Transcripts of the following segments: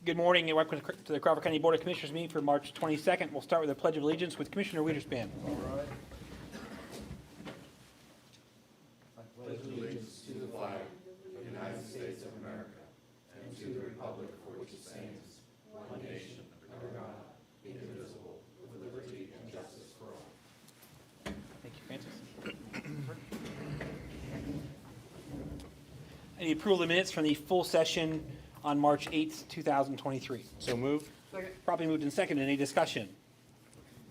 Good morning and welcome to the Crawford County Board of Commissioners meeting for March 22nd. We'll start with the Pledge of Allegiance with Commissioner Wiederspan. All right. I pledge allegiance to the flag of the United States of America and to the republic for which it stands, one nation, under God, indivisible, with liberty and justice for all. Thank you, Francis. I need approval of the minutes from the full session on March 8th, 2023. So moved. Properly moved and seconded. Any discussion?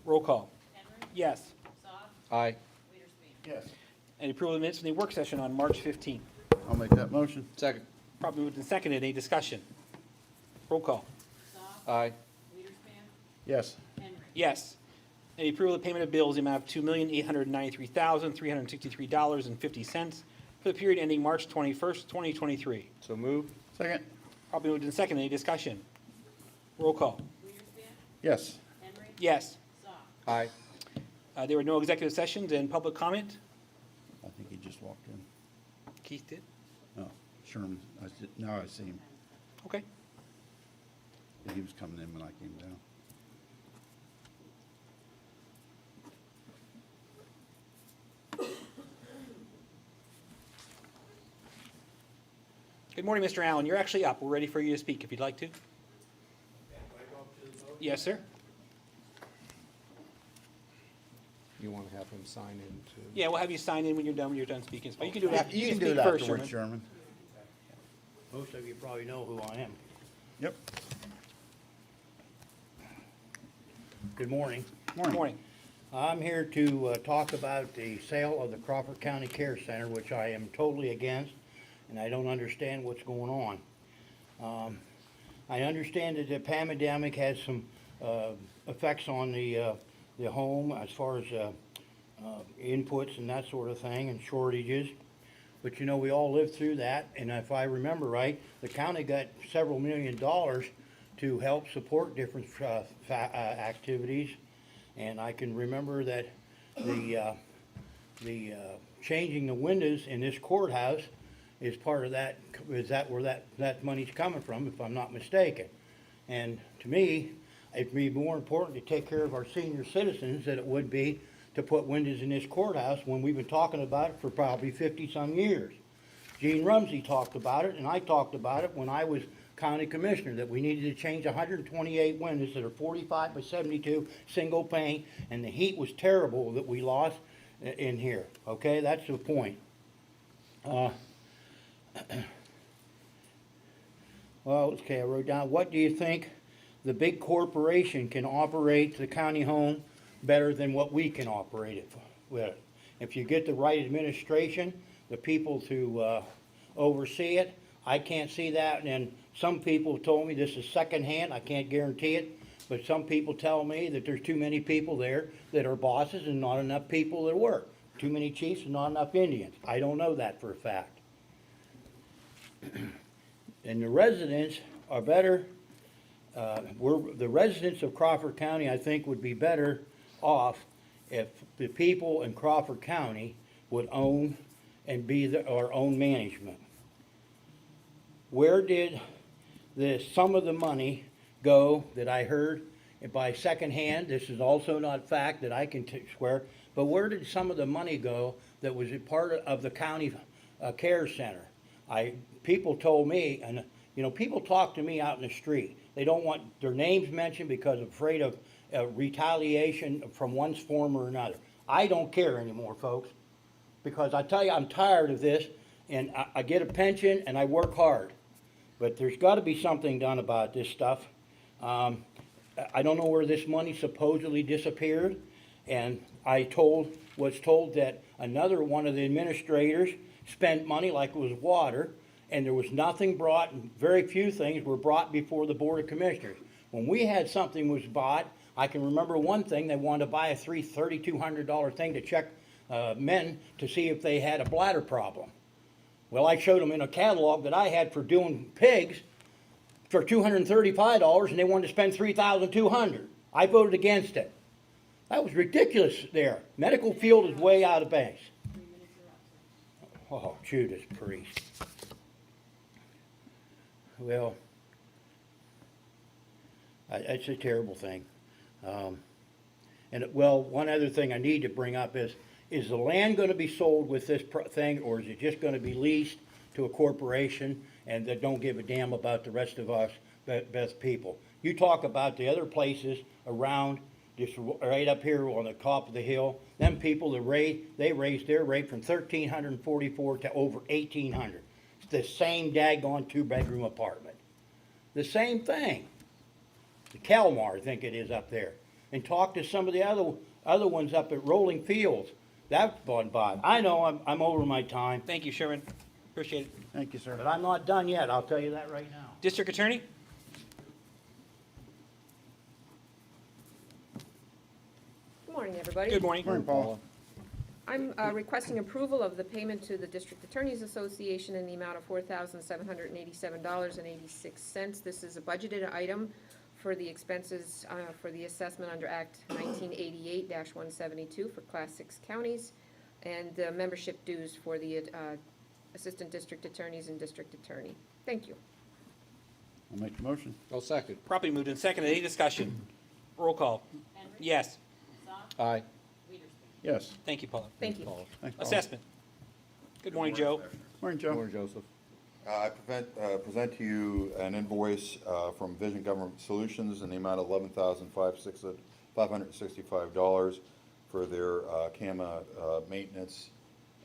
Roll call. Henry. Yes. Soft. Aye. Wiederspin. Yes. Any approval of the minutes from the work session on March 15th? I'll make that motion. Second. Properly moved and seconded. Any discussion? Roll call. Soft. Aye. Wiederspin. Yes. Henry. Yes. Any approval of the payment of bills in the amount of $2,893,363.50 for the period ending March 21st, 2023. So moved. Second. Properly moved and seconded. Any discussion? Roll call. Wiederspin. Yes. Henry. Yes. Soft. Aye. There were no executive sessions and public comment. I think he just walked in. Keith did. No, Sherman. Now I see him. Okay. He was coming in when I came down. Good morning, Mr. Allen. You're actually up. We're ready for you to speak if you'd like to. Yes, sir. You want to have him sign in too? Yeah, we'll have you sign in when you're done speaking. But you can do it after. You can speak do it first, afterwards, Sherman. Sherman. Most of you probably know who I am. Yep. Good morning. Good morning. I'm here to talk about the sale of the Crawford County Care Center, which I am totally against, and I don't understand what's going on. I understand that the pandemic has some effects on the home as far as inputs and that sort of thing and shortages. But you know, we all lived through that, and if I remember right, the county got several $1 million to help support different activities. And I can remember that the changing the windows in this courthouse is part of that. Is that where that money's coming from, if I'm not mistaken? And to me, it'd be more important to take care of our senior citizens than it would be to put windows in this courthouse when we've been talking about it for probably 50-some years. Gene Rumsey talked about it, and I talked about it when I was county commissioner, that we needed to change 128 windows that are 45 by 72 single pane, and the heat was terrible that we lost in here. Okay, that's the point. Well, okay, I wrote down, what do you think the big corporation can operate the county home better than what we can operate it with? If you get the right administration, the people to oversee it, I can't see that. And some people told me, this is secondhand, I can't guarantee it, but some people tell me that there's too many people there that are bosses and not enough people that work. Too many chiefs and not enough Indians. I don't know that for a fact. And the residents are better, the residents of Crawford County, I think, would be better off if the people in Crawford County would own and be our own management. Where did some of the money go that I heard by secondhand? This is also not fact that I can swear, but where did some of the money go that was a part of the county care center? People told me, and you know, people talk to me out in the street. They don't want their names mentioned because they're afraid of retaliation from one form or another. I don't care anymore, folks, because I tell you, I'm tired of this, and I get a pension and I work hard. But there's got to be something done about this stuff. I don't know where this money supposedly disappeared, and was told that another one of the administrators spent money like it was water, and there was nothing brought, and very few things were brought before the Board of Commissioners. When we had something was bought, I can remember one thing, they wanted to buy a $3,200 thing to check men to see if they had a bladder problem. Well, I showed them in a catalog that I had for doing pigs for $235, and they wanted to spend $3,200. I voted against it. That was ridiculous there. Medical field is way out of base. Oh, Judas Priest. Well, It's a terrible thing. Well, one other thing I need to bring up is the land gonna be sold with this thing, or is it just gonna be leased to a corporation and that don't give a damn about the rest of us, best people? You talk about the other places around, just right up here on the top of the hill, them people, they raised their rate from 1,344 to over 1,800. It's the same daggone two-bedroom apartment. The same thing. The Kalmar, I think it is up there. And talk to some of the other ones up at Rolling Fields. That's gone by. I know I'm over my time, Thank you, Sherman. Appreciate it. Thank you, sir. but I'm not done yet, I'll tell you that right now. District Attorney? Good morning, everybody. Good morning. Morning, Paula. I'm requesting approval of the payment to the District Attorneys Association in the amount of $4,787.86. This is a budgeted item for the expenses for the assessment under Act 1988-172 for Class 6 counties, and the membership dues for the Assistant District Attorneys and District Attorney. Thank you. I'll make the motion. I'll second. Properly moved and seconded. Any discussion? Roll call. Henry. Yes. Soft. Aye. Wiederspin. Yes. Thank you, Paula. Thank you. Thanks, Paula. Assessment. Good morning, Joe. Morning, Joe. Morning, Joseph. I present to you an invoice from Vision Government Solutions in the amount of $11,565 for their CAMA maintenance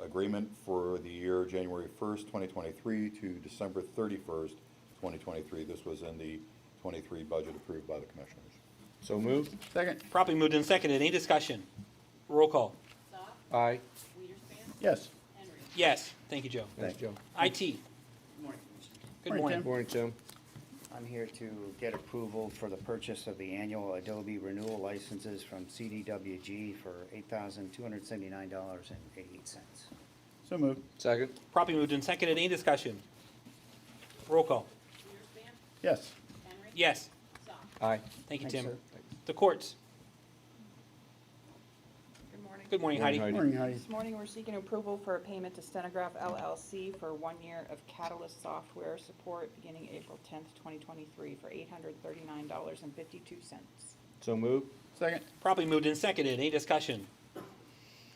agreement for the year January 1st, 2023 to December 31st, 2023. This was in the 23 budget approved by the Commissioners. So moved. Second. Properly moved and seconded. Any discussion? Roll call. Soft. Aye. Wiederspin. Yes. Henry. Yes. Thank you, Joe. Thanks, Joe. IT. Good Morning, morning. Tim. Morning, Tim. I'm here to get approval for the purchase of the annual Adobe renewal licenses from CDWG for $8,279.88. So moved. Second. Properly moved and seconded. Any discussion? Roll call. Wiederspin. Yes. Henry. Yes. Soft. Aye. Thank you, Thanks, Tim. sir. The courts. Good morning. Good morning, Heidi. Morning, Heidi. This morning, we're seeking approval for a payment to Stenograph LLC for 1 year of Catalyst software support beginning April 10th, 2023 for $839.52. So moved. Second. Properly moved and seconded. Any discussion?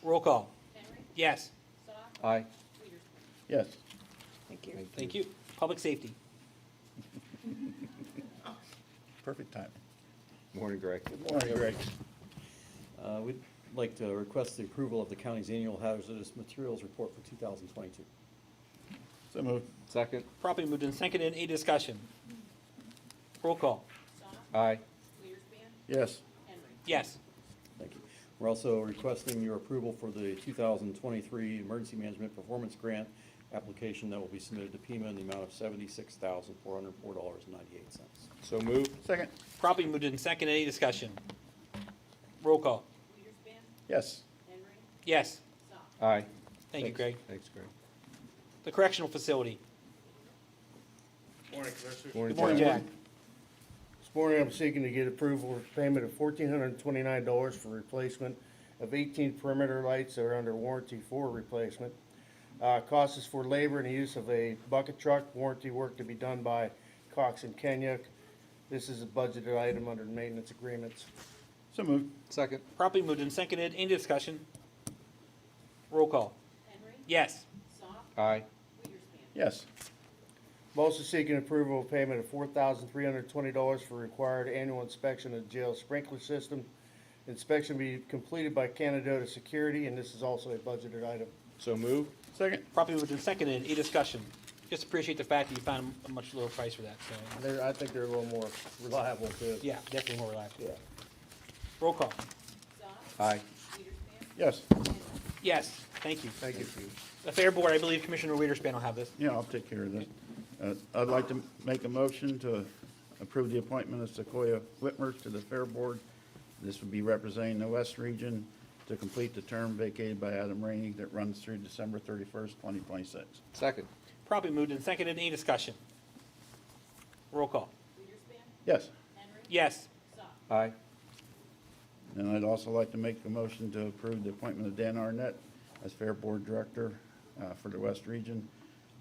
Roll call. Henry. Yes. Soft. Aye. Wiederspin. Yes. Thank you. Thank you. Public safety. Perfect time. Morning, Greg. Morning, Greg. We'd like to request the approval of the county's annual hazardous materials report for 2022. So moved. Second. Properly moved and seconded. Any discussion? Roll call. Soft. Aye. Wiederspin. Yes. Henry. Yes. Thank you. We're also requesting your approval for the 2023 Emergency Management Performance Grant application that will be submitted to PEMA in the amount of $76,404.98. So moved. Second. Properly moved and seconded. Any discussion? Roll call. Wiederspin. Yes. Henry. Yes. Soft. Aye. Thank you, Thanks. Greg. Thanks, Greg. The correctional facility. Morning, Good morning, Jack. Jack. This morning, I'm seeking to get approval for payment of $1,429 for replacement of 18 perimeter lights that are under warranty for replacement. Cost is for labor and the use of a bucket truck, warranty work to be done by Cox and Kenya. This is a budgeted item under the maintenance agreements. So moved. Second. Properly moved and seconded. Any discussion? Roll call. Henry. Yes. Soft. Aye. Wiederspin. Yes. I'm also seeking approval of payment of $4,320 for required annual inspection of the jail sprinkler system. Inspection be completed by Canadota Security, and this is also a budgeted item. So moved. Second. Properly moved and seconded. Any discussion? Just appreciate the fact that you found a much lower price for that. So, I think they're a little more reliable too. yeah, definitely more reliable. Yeah. Roll call. Soft. Aye. Wiederspin. Yes. Yes. Thank you. Thank you. The Fair Board, I believe Commissioner Wiederspan will have this. Yeah, I'll take care of that. I'd like to make a motion to approve the appointment of Sequoia Whitmer to the Fair Board. This would be representing the West Region to complete the term vacated by Adam Rainey that runs through December 31st, 2026. Second. Properly moved and seconded. Any discussion? Roll call. Wiederspin. Yes. Henry. Yes. Soft. Aye. And I'd also like to make a motion to approve the appointment of Dan Arnett as Fair Board Director for the West Region.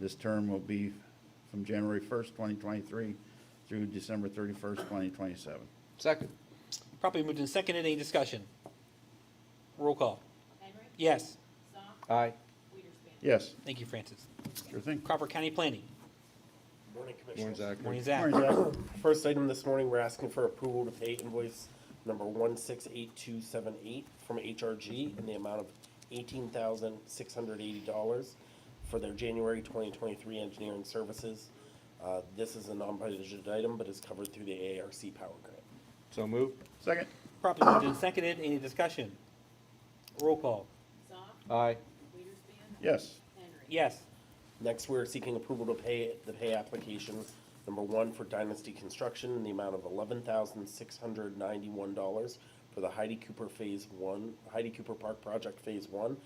This term will be from January 1st, 2023 through December 31st, 2027. Second. Properly moved and seconded. Any discussion? Roll call. Henry. Yes. Goff. Aye. Weiderspan. Yes, Thank you, Francis. sure thing. Crawford County Planning. Morning, Morning, Commissioners. Zach. Morning, Zach. Morning, Zach. First item this morning, we're asking for approval to pay invoice number 168278 from HRG in the amount of $18,680 for their January 2023 engineering services. This is a non-budgeted item, but is covered through the ARC Power Grant. So moved. Second. Properly moved and seconded. Any discussion? Roll call. Goff. Aye. Weiderspan. Yes, Henry. Yes. Next, we're seeking approval to pay the pay application number 1 for Dynasty Construction in the amount of $11,691 for the Heidi Cooper Park Project Phase 1.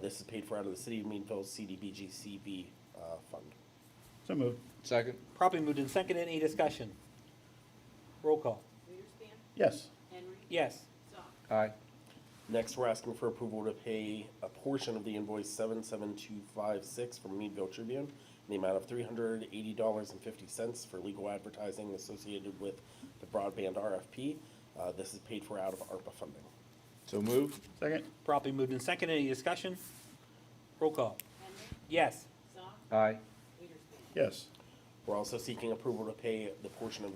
This is paid for out of the City of Meadville's CDBG-CB fund. so moved. Second. Properly moved and seconded. Any discussion? Roll call. Weiderspan. Yes, Henry. Yes. Goff. Aye. Next, we're asking for approval to pay a portion of the invoice 77256 from Meadville Tribune in the amount of $380.50 for legal advertising associated with the broadband RFP. This is paid for out of ARPA funding. So moved. second. Properly moved and seconded. Any discussion? Roll call. Henry. Yes. Goff. Aye. Weiderspan. Yes, We're also seeking approval to pay the portion of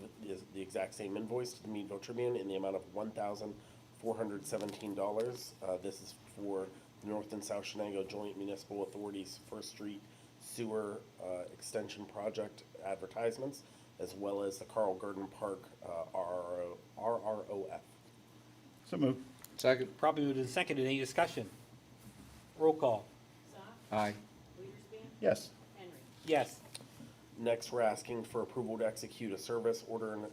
the exact same invoice to the Meadville Tribune in the amount of $1,417. This is for the North and South Shenango Joint Municipal Authorities First Street Sewer Extension Project advertisements, as well as the Carl Gurdon Park RROF. so moved. Second. Properly moved and seconded. Any discussion? Roll call. Goff. Aye. Weiderspan. Yes, Henry. Yes. Next, we're asking for approval to execute a service order and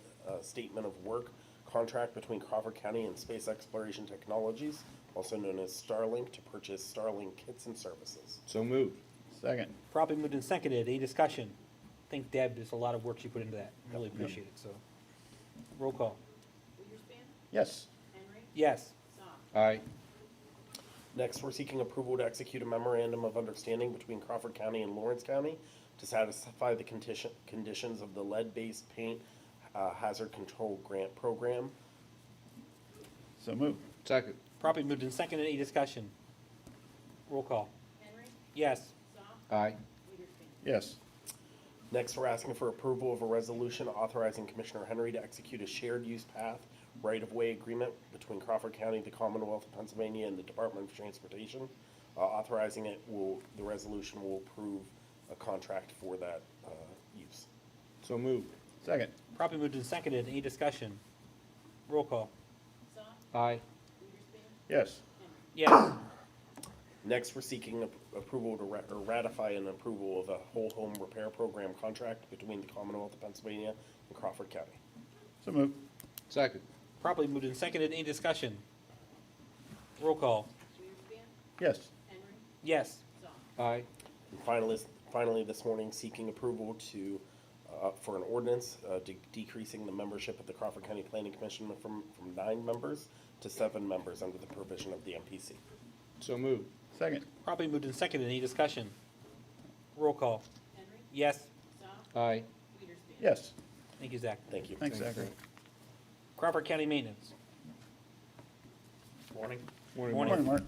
statement of work contract between Crawford County and Space Exploration Technologies, also known as Starlink, to purchase Starlink kits and services. So moved. second. Properly moved and seconded. Any discussion? I think Deb, there's a lot of work she put into that. Really appreciate it, so. Roll call. Weiderspan. Yes, Henry. Yes. Goff. Aye. Next, we're seeking approval to execute a memorandum of understanding between Crawford County and Lawrence County to satisfy the conditions of the lead-based paint hazard control grant program. so moved. Second. Properly moved and seconded. Any discussion? Roll call. Henry. Yes. Goff. Aye. Weiderspan. Yes, Next, we're asking for approval of a resolution authorizing Commissioner Henry to execute a shared use path right-of-way agreement between Crawford County, the Commonwealth of Pennsylvania, and the Department of Transportation. Authorizing it the resolution will approve a contract for that use. So moved. second. Properly moved and seconded. Any discussion? Roll call. Goff. Aye. Weiderspan. Yes, Henry. Yes. Next, we're seeking approval to ratify an approval of a whole home repair program contract between the Commonwealth of Pennsylvania and Crawford County. so moved. Second. Properly moved and seconded. Any discussion? Roll call. Weiderspan. Yes, Henry. Yes. Goff. Aye. And finally, this morning, seeking approval for an ordinance decreasing the membership of the Crawford County Planning Commission from 9 members to 7 members under the provision of the MPC. So moved. second. Properly moved and seconded. Any discussion? Roll call. Henry. Yes. Goff. Aye. Weiderspan. Yes, Thank you, Zach. Thank you. thanks, Zachary. Crawford County Maintenance. Morning. Morning. Morning. Morning, Mark.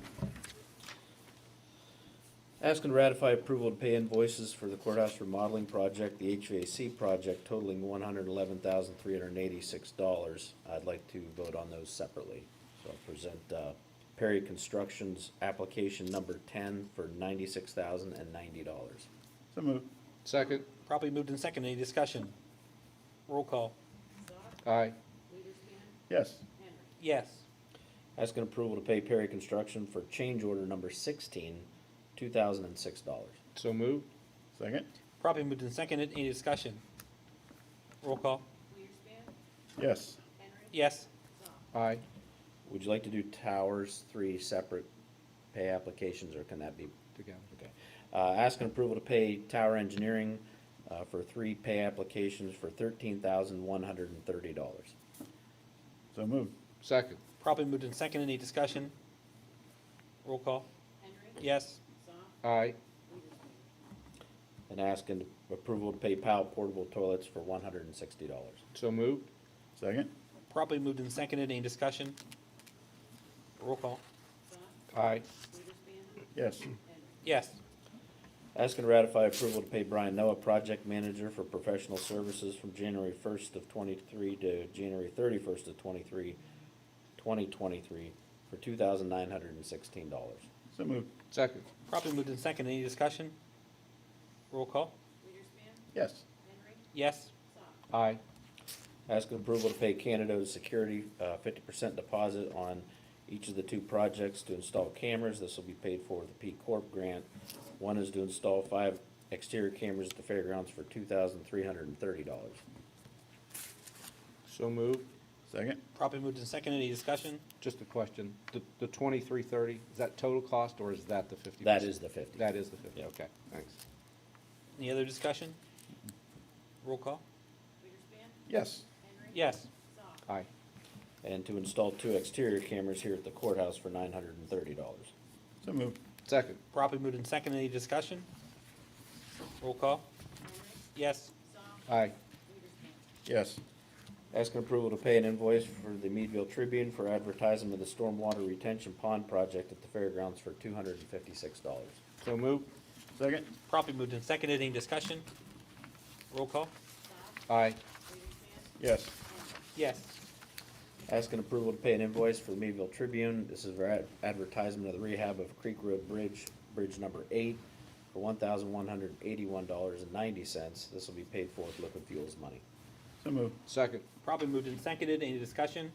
Asking to ratify approval to pay invoices for the courthouse remodeling project, the HVAC project totaling $111,386. I'd like to vote on those separately. So I'll present Perry Construction's application number 10 for $96,090. So moved. Second. Properly moved and seconded. Any discussion? Roll call. Goff. Aye. Weiderspan. Yes, Henry. Yes. Asking approval to pay Perry Construction for change order number 16, $2,006. So moved. second. Properly moved and seconded. Any discussion? Roll call. Weiderspan. Yes, Henry. Yes. Goff. Aye. Would you like to do towers, 3 separate pay applications, or can that be? Together. Okay. Asking approval to pay Tower Engineering for 3 pay applications for $13,130. so moved. Second. Properly moved and seconded. Any discussion? Roll call. Henry. Yes. Goff. Aye. Weiderspan. and asking approval to pay Powell portable toilets for $160. So moved. Second? Properly moved and seconded. Any discussion? Roll call. Doc, Aye. Witherspoon, Yes. Henry. Yes. Asking to ratify approval to pay Brian Noah, project manager, for professional services from January 1st of 23 to January 31st of 2023 for $2,916. So moved. Second. Properly moved and seconded. Any discussion? Roll call. Witherspoon, Yes. Henry. Yes. Doc, Aye. Asking approval to pay Canada Security 50% deposit on each of the two projects to install cameras. This will be paid for with the P Corp grant. One is to install 5 exterior cameras at the fairgrounds for $2,330. So moved. Second? Properly moved and seconded. Any discussion? Just a question. The 2330, is that total cost or is that the 50%? That is the 50. That is the 50, Yep. okay, thanks. Any other discussion? Roll call. Witherspoon, Yes. Henry. Yes. Doc, Aye. And to install 2 exterior cameras here at the courthouse for $930. So moved. Second. Properly moved and seconded. Any discussion? Roll call. Henry. Yes. Doc, Aye. Witherspoon, Yes. Asking approval to pay an invoice for the Meadville Tribune for advertisement of the stormwater retention pond project at the fairgrounds for $256. So moved. Second? Properly moved and seconded. Any discussion? Roll call. Doc, Aye. Witherspoon, Yes. Henry. Yes. Asking approval to pay an invoice for the Meadville Tribune. This is for advertisement of the rehab of Creek Road Bridge, bridge number 8, for $1,181.90. This will be paid for with liquid fuels money. So moved. Second. Properly moved and seconded. Any discussion?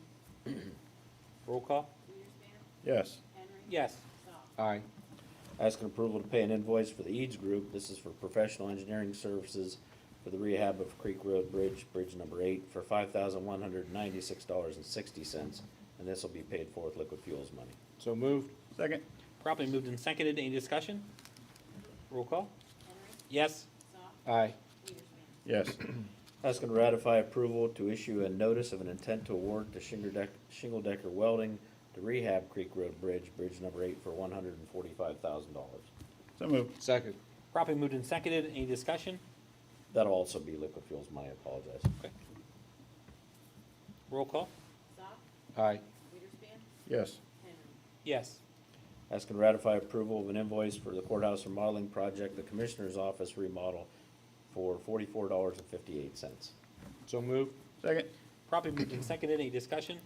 Roll call. Witherspoon, Yes. Henry. Yes. Doc, Aye. Asking approval to pay an invoice for the Eads Group. This is for professional engineering services for the rehab of Creek Road Bridge, bridge number 8, for $5,196.60. And this will be paid for with liquid fuels money. So moved. Second? Properly moved and seconded. Any discussion? Roll call. Henry. Yes. Doc, Aye. Witherspoon, Yes. Asking to ratify approval to issue a notice of an intent to award to Shingle Decker Welding to rehab Creek Road Bridge, bridge number 8, for $145,000. So moved. Second. Properly moved and seconded. Any discussion? That'll also be liquid fuels money, I apologize. Okay. Roll call. Doc, Aye. Witherspoon, Yes. Henry. Yes. Asking to ratify approval of an invoice for the courthouse remodeling project, the Commissioner's Office remodel, for $44.58. So moved. Second? Properly moved and seconded. Any discussion?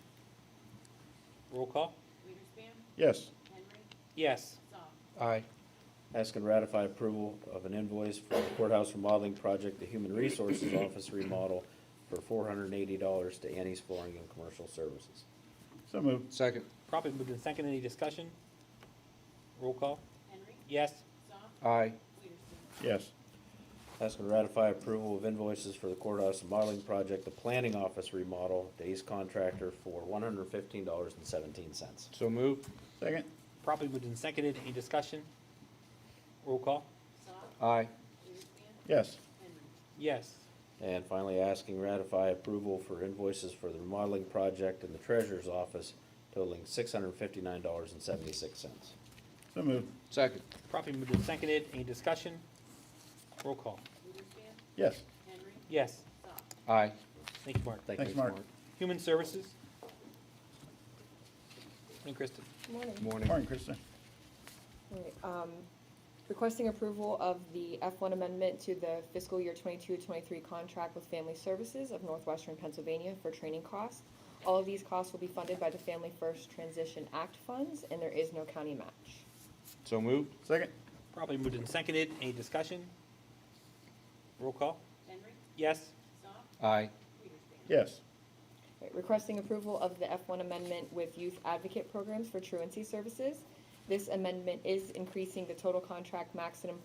Roll call. Witherspoon, Yes. Henry. Yes. Doc, Aye. Asking to ratify approval of an invoice for the courthouse remodeling project, the Human Resources Office remodel, for $480 to Annie's Flooring and Commercial Services. So moved. Second. Properly moved and seconded. Any discussion? Roll call. Henry. Yes. Doc, Aye. Witherspoon, Yes. Asking to ratify approval of invoices for the courthouse remodeling project, the planning office remodel, to Ace Contractor, for $115.17. So moved. Second? Properly moved and seconded. Any discussion? Roll call. Doc, Aye. Witherspoon, Yes. Henry. Yes. And finally, asking ratify approval for invoices for the remodeling project in the treasurer's office totaling $659.76. So moved. Second. Properly moved and seconded. Any discussion? Roll call. Witherspoon, Yes. Henry. Yes. Doc, Aye. Thank you, Mark. Thanks, Mark. Human Services. And Kristen. Morning. Morning. Morning, Krista. Requesting approval of the F1 amendment to the fiscal year 22-23 contract with Family Services of Northwestern Pennsylvania for training costs. All of these costs will be funded by the Family First Transition Act funds, and there is no county match. So moved. Second? Probably moved and seconded. Any discussion? Roll call. Henry. Yes. Doc, Aye. Witherspoon, Yes. Requesting approval of the F1 amendment with youth advocate programs for truancy services. This amendment is increasing the total contract maximum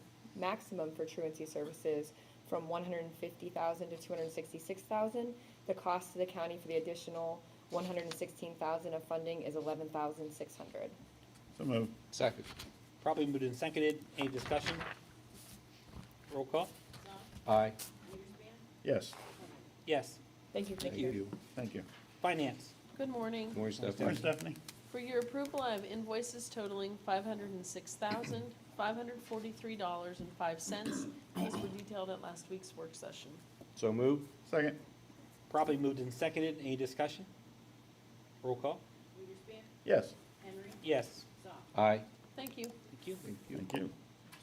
for truancy services from $150,000 to $266,000. The cost to the county for the additional $116,000 of funding is $11,600. So moved. Second. Probably moved and seconded. Any discussion? Roll call. Doc, Aye. Witherspoon, Yes. Henry. Yes. Thank you. Thank you. Thank you. Finance. Good morning. Morning, Stephanie. Morning, Stephanie. For your approval, I have invoices totaling $506,500 $543.05. These were detailed at last week's work session. So moved. Second. Properly moved and seconded. Any discussion? Roll call. Weiderspan, Yes. Henry, Yes. Goff. Aye. Thank you. Thank you. Thank you.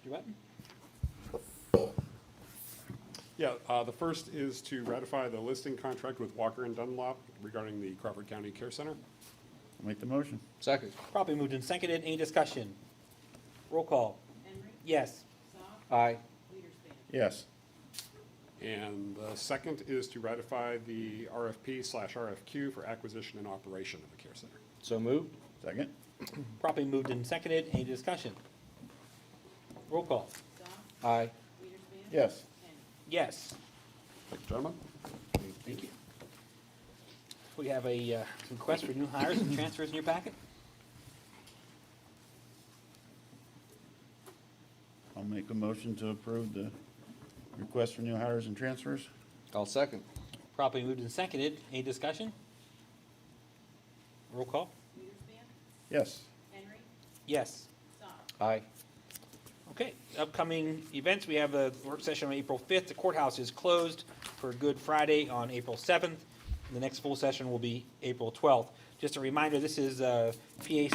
Mr. Button? Yeah, the first is to ratify the listing contract with Walker and Dunlop regarding the Crawford County Care Center. I'll make the motion. Second. Properly moved and seconded. Any discussion? Roll call. Henry, Yes. Goff, Aye. Weiderspan. Yes. And the second is to ratify the RFP/RFQ for acquisition and operation of the care center. So moved. Second. Properly moved and seconded. Any discussion? Roll call. Goff, Aye. Weiderspan. Yes. Henry. Yes. Thank you, gentlemen. Thank you. We have a request for new hires and transfers in your packet. I'll make a motion to approve the request for new hires and transfers. I'll second. Properly moved and seconded. Any discussion? Roll call. Weiderspan, Yes. Henry, Yes. Goff. Aye. Okay, upcoming events, we have a work session on April 5th. The courthouse is closed for Good Friday on April 7th. The next full session will be April 12th. Just a reminder, this is PA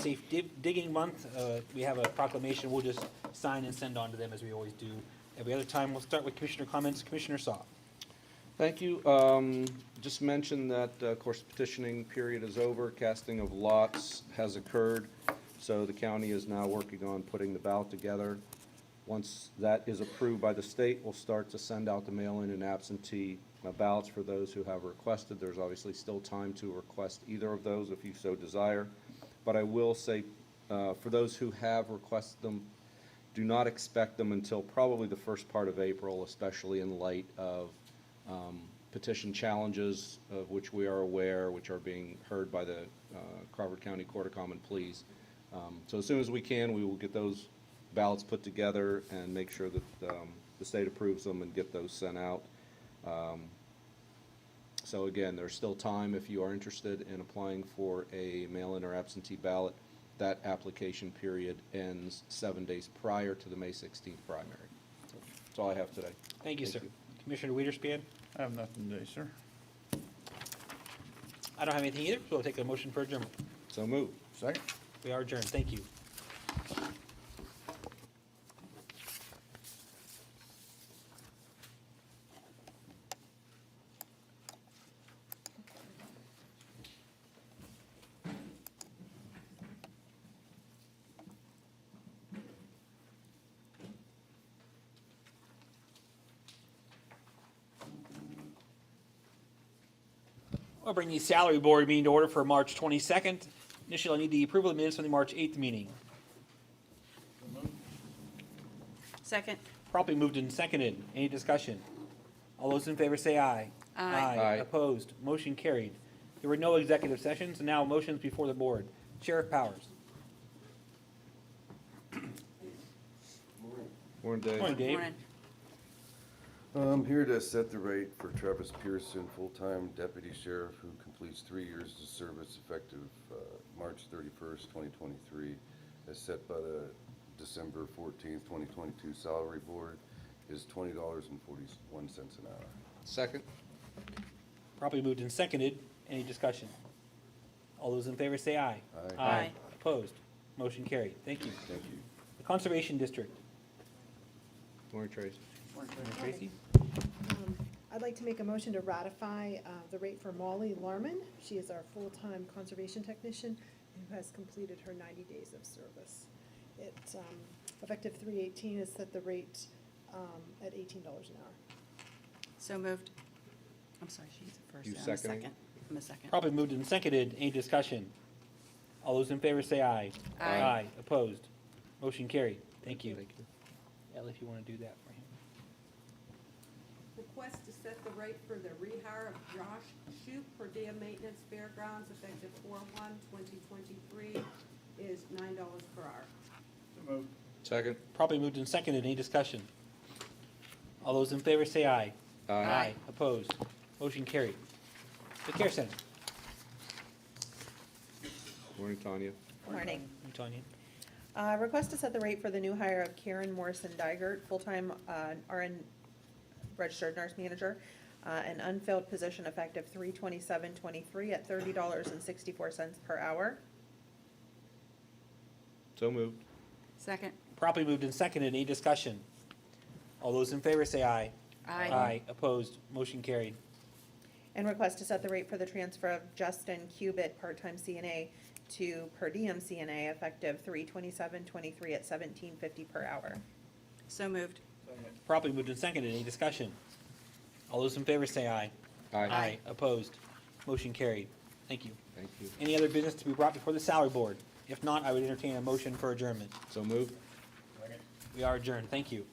Safe Digging Month. We have a proclamation we'll just sign and send on to them as we always do every other time. We'll start with commissioner comments. Commissioner Saw. Thank you. Just mention that, of course, petitioning period is over. Casting of lots has occurred. So the county is now working on putting the ballot together. Once that is approved by the state, we'll start to send out the mail-in and absentee ballots for those who have requested. There's obviously still time to request either of those if you so desire. But I will say, for those who have requested them, do not expect them until probably the first part of April, especially in light of petition challenges of which we are aware, which are being heard by the Crawford County Court of Common Pleas. So as soon as we can, we will get those ballots put together and make sure that the state approves them and get those sent out. So again, there's still time if you are interested in applying for a mail-in or absentee ballot. That application period ends 7 days prior to the May 16th primary. So that's all I have today. Thank you, sir. Commissioner Weiderspan. I have nothing today, sir. I don't have anything either, so I'll take a motion for adjournment. So move. Second. We are adjourned. Thank you. I'll bring the salary board meeting to order for March 22nd. Initially, I need the approval of the minutes from the March 8th meeting. Second. Properly moved and seconded. Any discussion? All those in favor say aye. Aye. Aye. Opposed? Motion carried. There were no executive sessions, and now motions before the board. Sheriff Powers. Morning, Dave. Morning, Dave. Morning. I'm here to set the rate for Travis Pearson, full-time deputy sheriff who completes 3 years of service effective March 31st, 2023, as set by the December 14th, 2022 salary board, is $20.41 an hour. Second. Properly moved and seconded. Any discussion? All those in favor say aye. Aye. Aye. Opposed? Motion carried. Thank you. Thank you. The Conservation District. Morning, Tracy. Morning, Tracy. I'd like to make a motion to ratify the rate for Molly Larman. She is our full-time conservation technician who has completed her 90 days of service. It, effective 3/18, has set the rate at $18 an hour. So moved. I'm sorry, she's the first. You I'm a seconding? second. I'm a second. Properly moved and seconded. Any discussion? All those in favor say aye. Aye. Opposed? Motion carried. Thank you. Ellie, if you want to do that for him. Request to set the rate for the rehire of Josh Shoup per diem maintenance fairgrounds effective 4/1/2023 is $9 per hour. Second. Properly moved and seconded. Any discussion? All those in favor say aye. Aye. Opposed? Motion carried. The Care Center. Morning, Tanya. Morning. Tanya. Request to set the rate for the new hire of Karen Morrison-Digert, full-time RN registered nurse manager, an unfilled position effective 3/27/23 at $30.64 per hour. So moved. Second. Properly moved and seconded. Any discussion? All those in favor say aye. Aye. Opposed? Motion carried. And request to set the rate for the transfer of Justin Cubitt, part-time CNA, to per diem CNA effective 3/27/23 at $17.50 per hour. So moved. Properly moved and seconded. Any discussion? All those in favor say aye. Aye. Opposed? Motion carried. Thank you. Thank you. Any other business to be brought before the salary board? If not, I would entertain a motion for adjournment. So moved. We are adjourned. Thank you.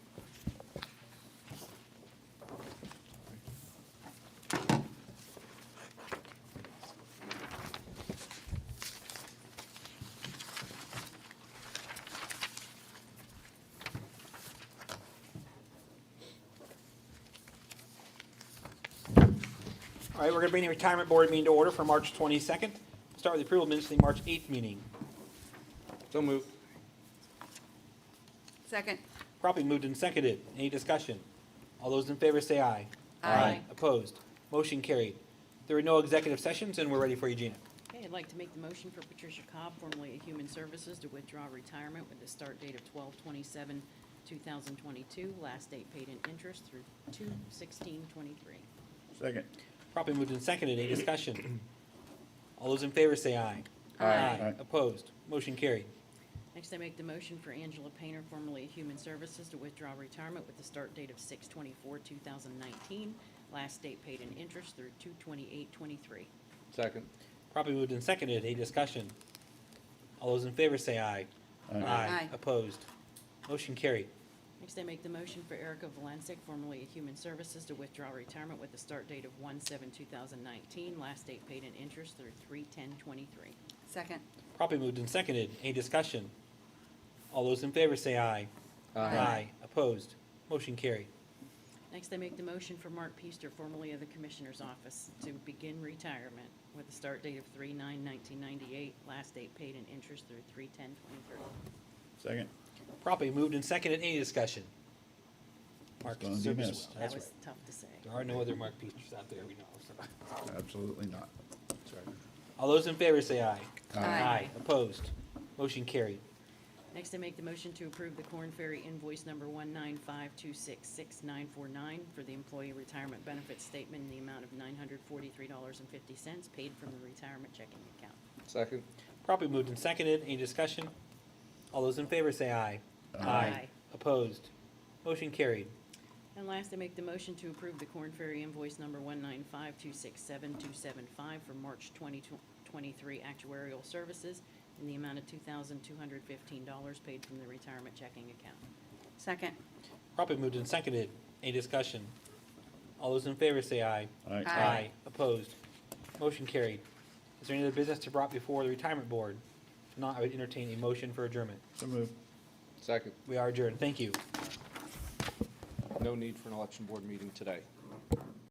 All right, we're going to bring the retirement board meeting to order for March 22nd. Start with the approval of minutes of the March 8th meeting. So moved. Second. Properly moved and seconded. Any discussion? All those in favor say aye. Aye. Opposed? Motion carried. There are no executive sessions, and we're ready for you, Gina. Okay, I'd like to make the motion for Patricia Cobb, formerly of Human Services, to withdraw retirement with the start date of 12/27/2022, last date paid in interest through 2/16/23. Second. Properly moved and seconded. Any discussion? All those in favor say aye. Aye. Opposed? Motion carried. Next, I make the motion for Angela Painter, formerly of Human Services, to withdraw retirement with the start date of 6/24/2019, last date paid in interest through 2/28/23. Second. Properly moved and seconded. Any discussion? All those in favor say aye. Aye. Opposed? Motion carried. Next, I make the motion for Erica Valencic, formerly of Human Services, to withdraw retirement with the start date of 1/7/2019, last date paid in interest through 3/10/23. Second. Properly moved and seconded. Any discussion? All those in favor say aye. Opposed? Motion carried. Next, I make the motion for Mark Peaster, formerly of the Commissioner's Office, to begin retirement with the start date of 3/9/1998, last date paid in interest through 3/10/23. Second. Properly moved and seconded. Any discussion? Mark Gonna be service missed. well. That That's was right. tough to say. There are no other Mark Peters out there, we know. So. Absolutely not. That's right. All those in favor say aye. Aye. Opposed? Motion carried. Next, I make the motion to approve the Corn Ferry invoice number 195266949 for the employee retirement benefits statement in the amount of $943.50 paid from the retirement checking account. Second. Properly moved and seconded. Any discussion? All those in favor say aye. Aye. Opposed? Motion carried. And last, I make the motion to approve the Corn Ferry invoice number 195267275 for March 2023 actuarial services in the amount of $2,215 paid from the retirement checking account. Second. Properly moved and seconded. Any discussion? All those in favor say aye. Aye. Opposed? Motion carried. Is there any other business to brought before the retirement board? If not, I would entertain a motion for adjournment. So moved. Second. We are adjourned. Thank you. No need for an election board meeting today.